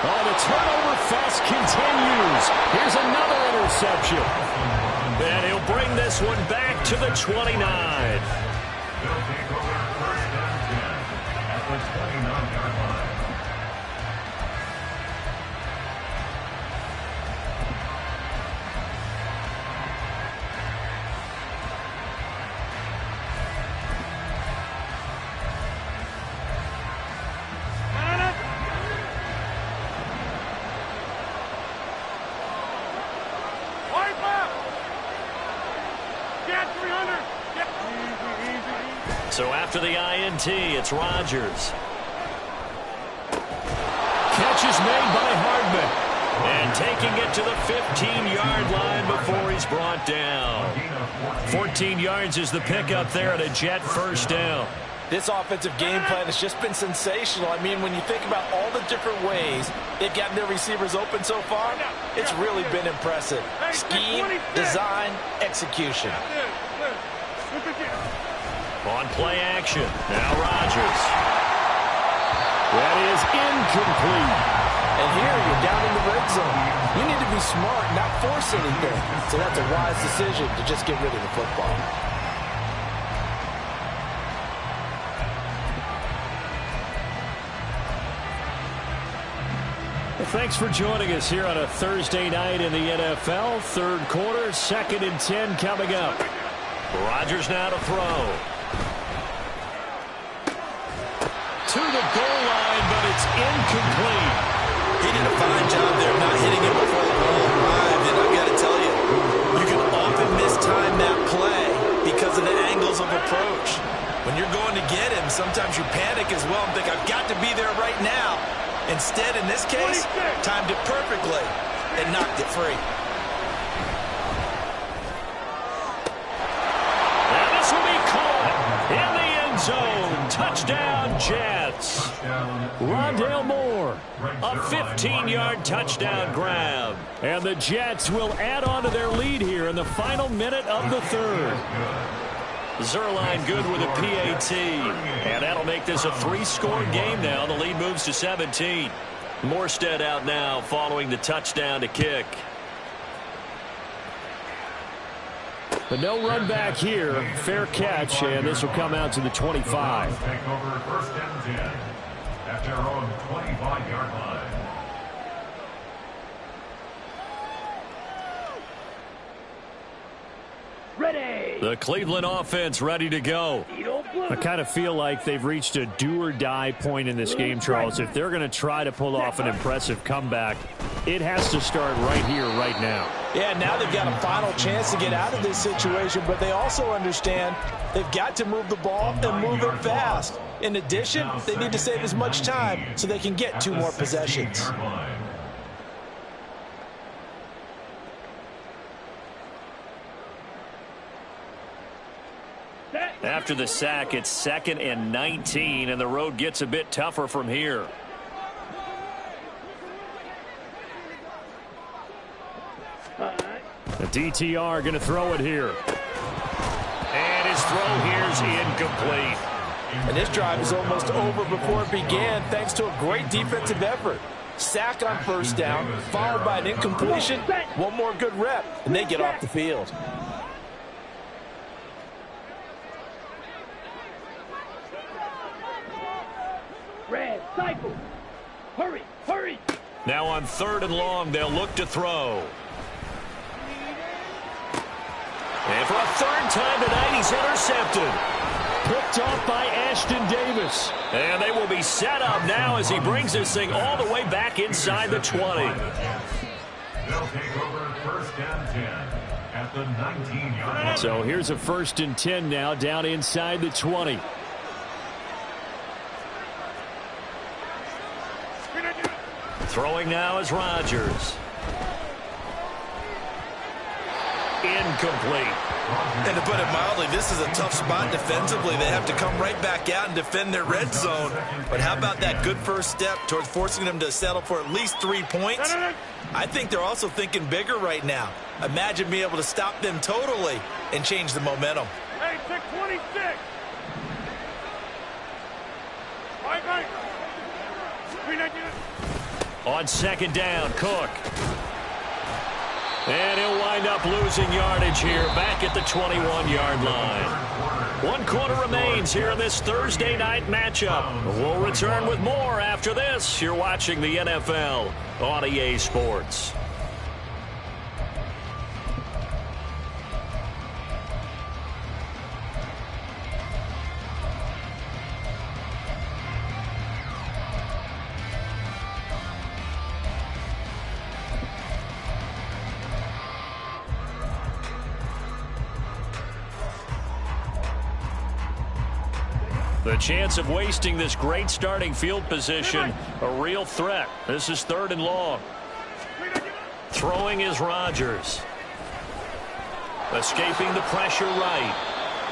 Oh, the turnover fest continues. Here's another interception. And he'll bring this one back to the 29. They'll take over first and 10 at the 29-yard line. So after the INT, it's Rodgers. Catch is made by Hardman. And taking it to the 15-yard line before he's brought down. 14 yards is the pickup there at a Jet first down. This offensive game plan has just been sensational. I mean, when you think about all the different ways they've gotten their receivers open so far, it's really been impressive. Scheme, design, execution. On play action, now Rodgers. That is incomplete. And here you're down in the red zone. You need to be smart, not force anything. So that's a wise decision to just get rid of the football. Well, thanks for joining us here on a Thursday night in the NFL. Third quarter, 2nd and 10 coming up. Rodgers now to throw. To the goal line, but it's incomplete. He did a fine job there not hitting it before the ball arrived. And I've got to tell you, you can often mistime that play because of the angles of approach. When you're going to get him, sometimes you panic as well and think, I've got to be there right now. Instead, in this case, timed it perfectly and knocked it free. And this will be caught in the end zone. Touchdown, Jets. Rondale Moore. A 15-yard touchdown grab. And the Jets will add on to their lead here in the final minute of the third. Zuerlein good with a PAT. And that'll make this a 3-score game now. The lead moves to 17. Morstead out now following the touchdown to kick. But no run back here. Fair catch, and this will come out to the 25. Take over first and 10 at their own 25-yard line. The Cleveland offense ready to go. I kind of feel like they've reached a do-or-die point in this game, Charles. If they're going to try to pull off an impressive comeback, it has to start right here, right now. Yeah, now they've got a final chance to get out of this situation, but they also understand they've got to move the ball and move it fast. In addition, they need to save as much time so they can get 2 more possessions. After the sack, it's 2nd and 19, and the road gets a bit tougher from here. The DTR going to throw it here. And his throw here's incomplete. And this drive is almost over before it began thanks to a great defensive effort. Sack on first down, followed by an incompletion. One more good rep, and they get off the field. Red, cycle. Hurry, hurry. Now on 3rd and long, they'll look to throw. And for a third time tonight, he's intercepted. Picked off by Ashton Davis. And they will be set up now as he brings this thing all the way back inside the 20. They'll take over first and 10 at the 19-yard line. So here's a 1st and 10 now down inside the 20. Throwing now is Rodgers. Incomplete. And to put it mildly, this is a tough spot defensively. They have to come right back out and defend their red zone. But how about that good first step towards forcing them to settle for at least 3 points? I think they're also thinking bigger right now. Imagine being able to stop them totally and change the momentum. Hey, 626. Right. On second down, Cook. And he'll wind up losing yardage here back at the 21-yard line. 1 quarter remains here in this Thursday night matchup. We'll return with more after this. You're watching the NFL on EA Sports. The chance of wasting this great starting field position, a real threat. This is 3rd and long. Throwing is Rodgers. Escaping the pressure right.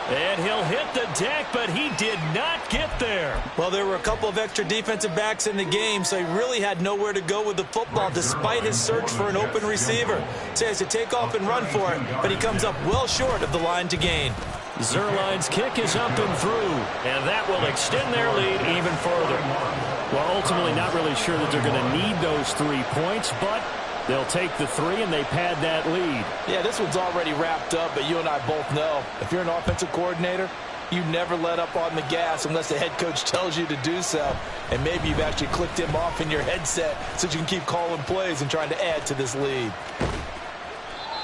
And he'll hit the deck, but he did not get there. Well, there were a couple of extra defensive backs in the game, so he really had nowhere to go with the football despite his search for an open receiver. So he has to take off and run for it, but he comes up well short of the line to gain. Zuerlein's kick is up and through, and that will extend their lead even further. Well, ultimately not really sure that they're going to need those 3 points, but they'll take the 3 and they pad that lead. Yeah, this one's already wrapped up, but you and I both know if you're an offensive coordinator, you never let up on the gas unless the head coach tells you to do so. And maybe you've actually clicked him off in your headset so you can keep calling plays and trying to add to this lead.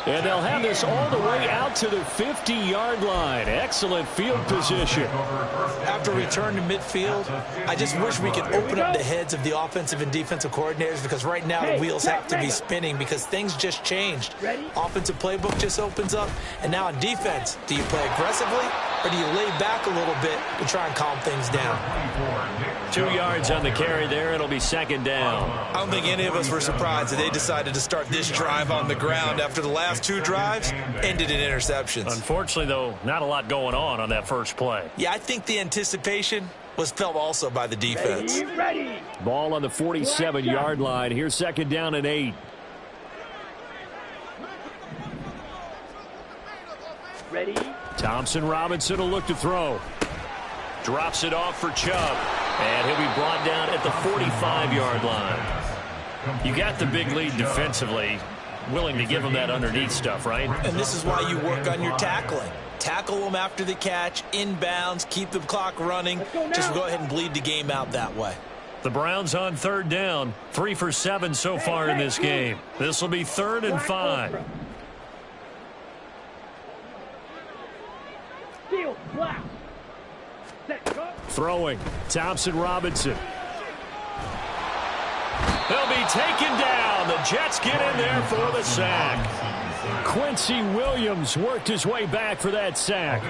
And they'll have this all the way out to the 50-yard line. Excellent field position. After return to midfield, I just wish we could open up the heads of the offensive and defensive coordinators because right now the wheels have to be spinning because things just changed. Offensive playbook just opens up. And now on defense, do you play aggressively or do you lay back a little bit to try and calm things down? 2 yards on the carry there. It'll be 2nd down. I don't think any of us were surprised that they decided to start this drive on the ground after the last 2 drives ended in interceptions. Unfortunately, though, not a lot going on that first play. Yeah, I think the anticipation was felt also by the defense. Ready. Ball on the 47-yard line. Here's 2nd down and 8. Ready. Thompson Robinson will look to throw. Drops it off for Chubb. And he'll be brought down at the 45-yard line. You got the big lead defensively. Willing to give him that underneath stuff, right? And this is why you work on your tackling. Tackle them after the catch, inbounds, keep the clock running. Just go ahead and bleed the game out that way. The Browns on 3rd down. 3 for 7 so far in this game. This will be 3rd and 5. Throwing. Thompson Robinson. He'll be taken down. The Jets get in there for the sack. Quincy Williams worked his way back for that sack.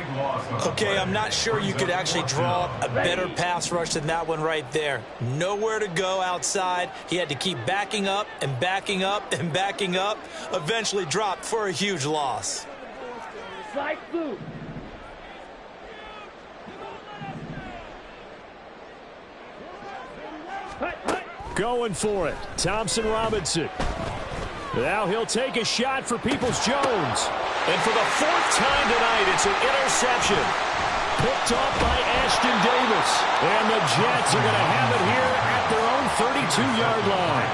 Okay, I'm not sure you could actually draw a better pass rush than that one right there. Nowhere to go outside. He had to keep backing up and backing up and backing up. Eventually dropped for a huge loss. Slide through. Going for it. Thompson Robinson. Now he'll take a shot for Peoples-Jones. And for the 4th time tonight, it's an interception. Picked off by Ashton Davis. And the Jets are going to have it here at their own 32-yard line.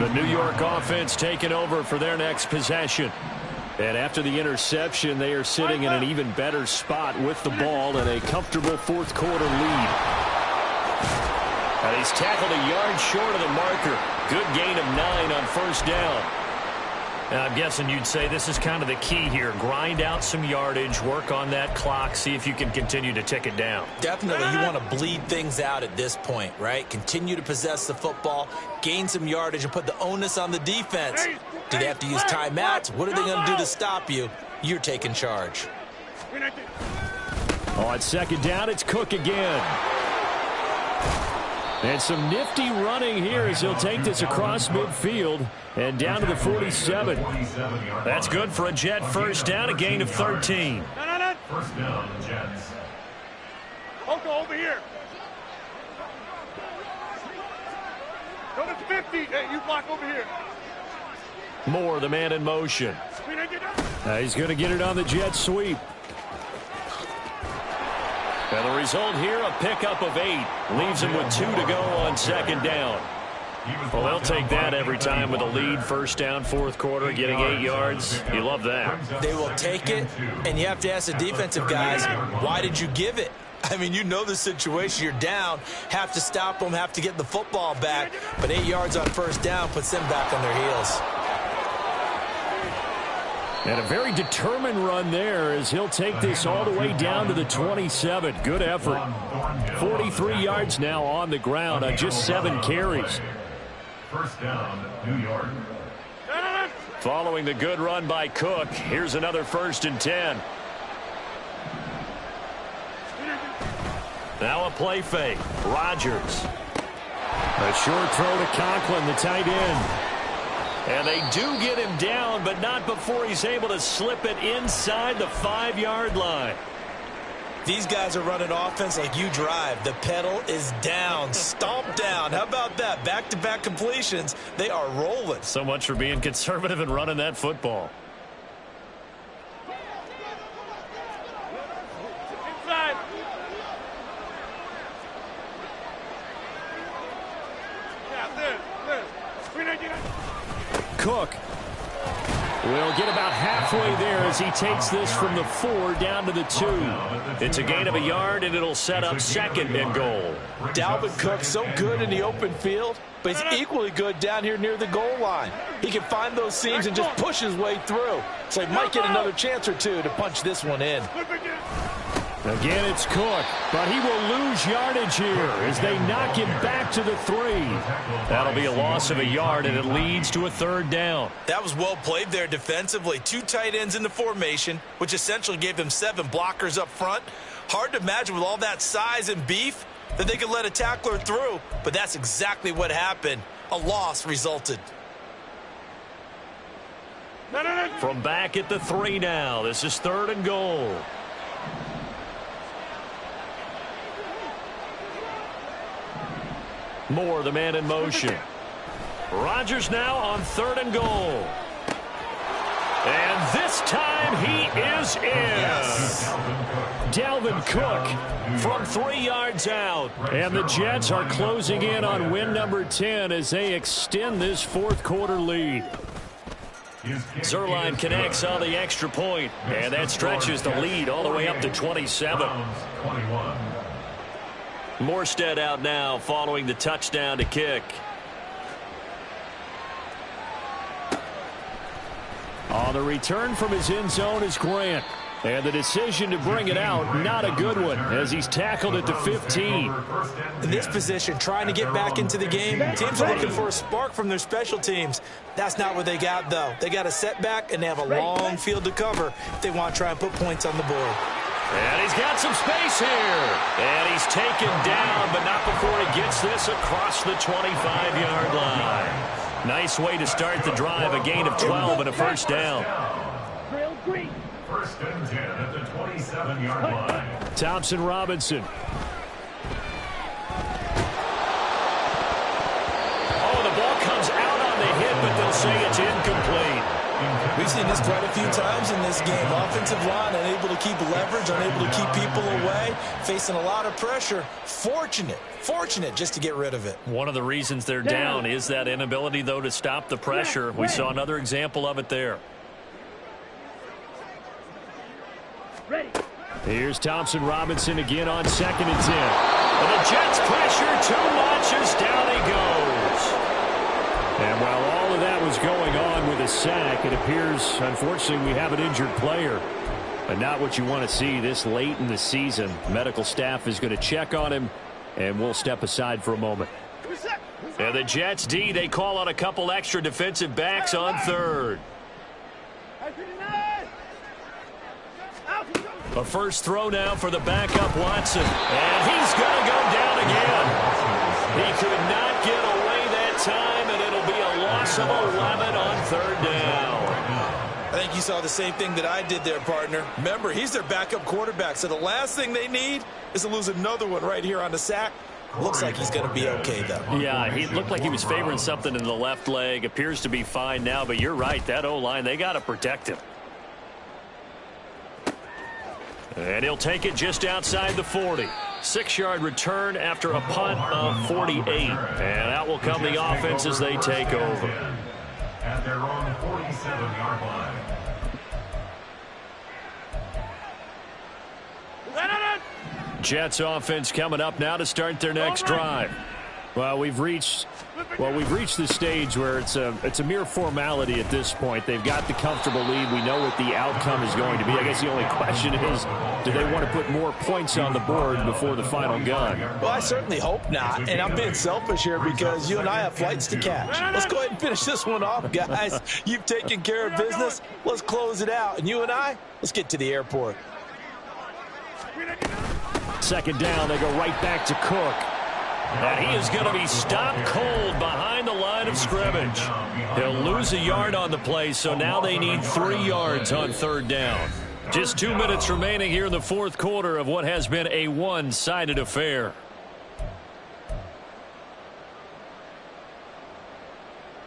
The New York offense taking over for their next possession. And after the interception, they are sitting in an even better spot with the ball and a comfortable 4th quarter lead. And he's tackled a yard short of the marker. Good gain of 9 on 1st down. I'm guessing you'd say this is kind of the key here. Grind out some yardage, work on that clock, see if you can continue to tick it down. Definitely, you want to bleed things out at this point, right? Continue to possess the football, gain some yardage, and put the onus on the defense. Do they have to use timeouts? What are they going to do to stop you? You're taking charge. On second down, it's Cook again. And some nifty running here as he'll take this across midfield and down to the 47. That's good for a Jet first down, a gain of 13. First down, Jets. Oko, over here. Go to 50. Hey, you block over here. Moore, the man in motion. He's going to get it on the jet sweep. And the result here, a pickup of 8. Leaves him with 2 to go on second down. Well, they'll take that every time with a lead. First down, fourth quarter, getting 8 yards. You love that. They will take it, and you have to ask the defensive guys, why did you give it? I mean, you know the situation. You're down, have to stop them, have to get the football back. But 8 yards on first down puts them back on their heels. And a very determined run there as he'll take this all the way down to the 27. Good effort. 43 yards now on the ground on just 7 carries. First down, New York. Following the good run by Cook, here's another 1st and 10. Now a play fake. Rodgers. A short throw to Conklin, the tight end. And they do get him down, but not before he's able to slip it inside the 5-yard line. These guys are running offense like you drive. The pedal is down, stomped down. How about that? Back-to-back completions. They are rolling. So much for being conservative and running that football. Inside. Yeah, this. 399. Cook will get about halfway there as he takes this from the 4 down to the 2. It's a gain of a yard, and it'll set up second and goal. Dalvin Cook so good in the open field, but he's equally good down here near the goal line. He can find those seams and just push his way through. So he might get another chance or two to punch this one in. Again, it's Cook, but he will lose yardage here as they knock him back to the 3. That'll be a loss of a yard, and it leads to a 3rd down. That was well played there defensively. 2 tight ends in the formation, which essentially gave them 7 blockers up front. Hard to imagine with all that size and beef that they could let a tackler through, but that's exactly what happened. A loss resulted. From back at the 3 now, this is 3rd and goal. Moore, the man in motion. Rodgers now on 3rd and goal. And this time he is in. Yes. Dalvin Cook from 3 yards out. And the Jets are closing in on win number 10 as they extend this fourth quarter lead. Zuerlein connects on the extra point, and that stretches the lead all the way up to 27. Morstead out now following the touchdown to kick. On the return from his end zone is Grant. And the decision to bring it out, not a good one, as he's tackled at the 15. In this position, trying to get back into the game, teams are looking for a spark from their special teams. That's not what they got, though. They got a setback, and they have a long field to cover if they want to try and put points on the board. And he's got some space here. And he's taken down, but not before he gets this across the 25-yard line. Nice way to start the drive, a gain of 12 and a 1st down. First and 10 at the 27-yard line. Thompson Robinson. Oh, the ball comes out on the hit, but they'll say it's incomplete. We've seen this quite a few times in this game. Offensive line unable to keep leverage, unable to keep people away, facing a lot of pressure. Fortunate just to get rid of it. One of the reasons they're down is that inability, though, to stop the pressure. We saw another example of it there. Here's Thompson Robinson again on 2nd and 10. And the Jets pressure too much as down he goes. And while all of that was going on with a sack. It appears, unfortunately, we have an injured player. But not what you want to see this late in the season. Medical staff is going to check on him, and we'll step aside for a moment. And the Jets D, they call on a couple extra defensive backs on third. A first throw now for the backup Watson. And he's going to go down again. He could not get away that time, and it'll be a loss of 11 on third down. I think you saw the same thing that I did there, partner. Remember, he's their backup quarterback, so the last thing they need is to lose another one right here on the sack. Looks like he's going to be okay, though. Yeah, he looked like he was favoring something in the left leg. Appears to be fine now, but you're right. That O-line, they got to protect him. And he'll take it just outside the 40. 6-yard return after a punt of 48. And out will come the offense as they take over. At their own 47-yard line. Jets offense coming up now to start their next drive. Well, we've reached the stage where it's a mere formality at this point. They've got the comfortable lead. We know what the outcome is going to be. I guess the only question is, do they want to put more points on the board before the final gun? Well, I certainly hope not. And I'm being selfish here because you and I have flights to catch. Let's go ahead and finish this one off, guys. You've taken care of business. Let's close it out. And you and I, let's get to the airport. Second down, they go right back to Cook. And he is going to be stopped cold behind the line of scrimmage. He'll lose a yard on the play, so now they need 3 yards on third down. Just 2 minutes remaining here in the fourth quarter of what has been a one-sided affair.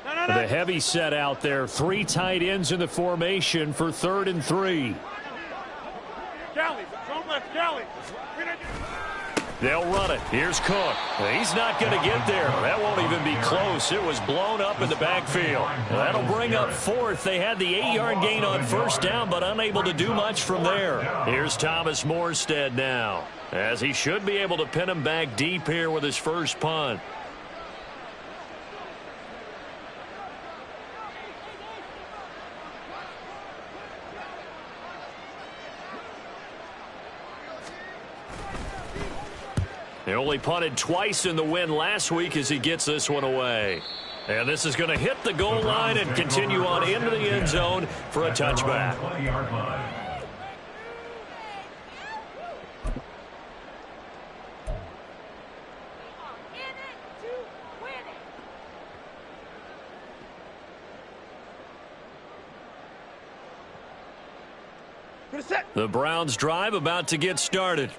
The heavy set out there. 3 tight ends in the formation for 3rd and 3. Galley, zone left, Galley. They'll run it. Here's Cook. He's not going to get there. That won't even be close. It was blown up in the backfield. That'll bring up 4th. They had the 8-yard gain on first down, but unable to do much from there. Here's Thomas Morstead now, as he should be able to pin him back deep here with his first punt. They only punted twice in the win last week as he gets this one away. And this is going to hit the goal line and continue on into the end zone for a touchback. 20-yard line. The Browns drive about to get started.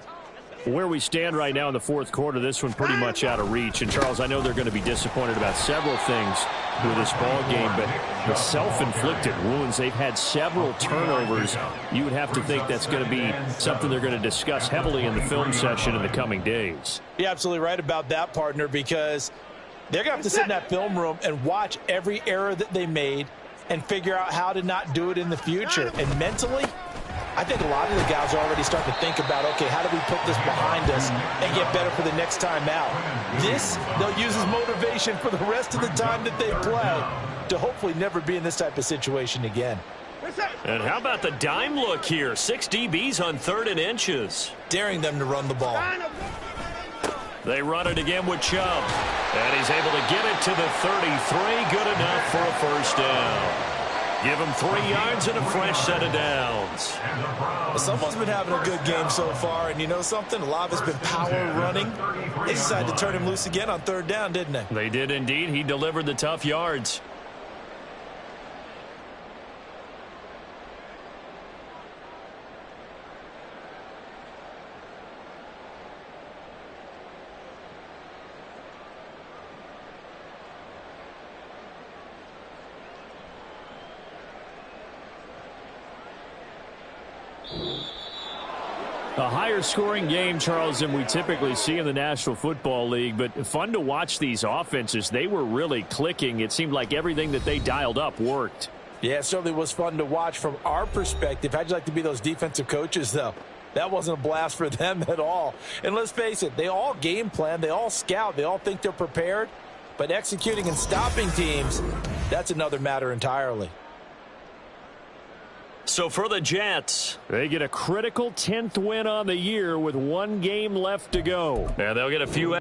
Where we stand right now in the fourth quarter, this one pretty much out of reach. And, Charles, I know they're going to be disappointed about several things with this ball game, but the self-inflicted wounds, they've had several turnovers. You would have to think that's going to be something they're going to discuss heavily in the film session in the coming days. You're absolutely right about that, partner, because they're going to have to sit in that film room and watch every error that they made and figure out how to not do it in the future. And mentally, I think a lot of the guys are already starting to think about, okay, how do we put this behind us and get better for the next time out? This, they'll use as motivation for the rest of the time that they play to hopefully never be in this type of situation again. And how about the dime look here? 6 DBs on 3rd and inches. Daring them to run the ball. They run it again with Chubb. And he's able to get it to the 33. Good enough for a first down. Give him 3 yards and a fresh set of downs. Someone's been having a good game so far, and you know something? A lot of it's been power running. They decided to turn him loose again on 3rd down, didn't they? They did indeed. He delivered the tough yards. A higher scoring game, Charles, than we typically see in the National Football League, but fun to watch these offenses. They were really clicking. It seemed like everything that they dialed up worked. Yeah, it certainly was fun to watch from our perspective. How'd you like to be those defensive coaches, though? That wasn't a blast for them at all. And let's face it, they all game plan, they all scout, they all think they're prepared. But executing and stopping teams, that's another matter entirely. So for the Jets, they get a critical 10th win on the year with 1 game left to go. yeah, they'll get a few.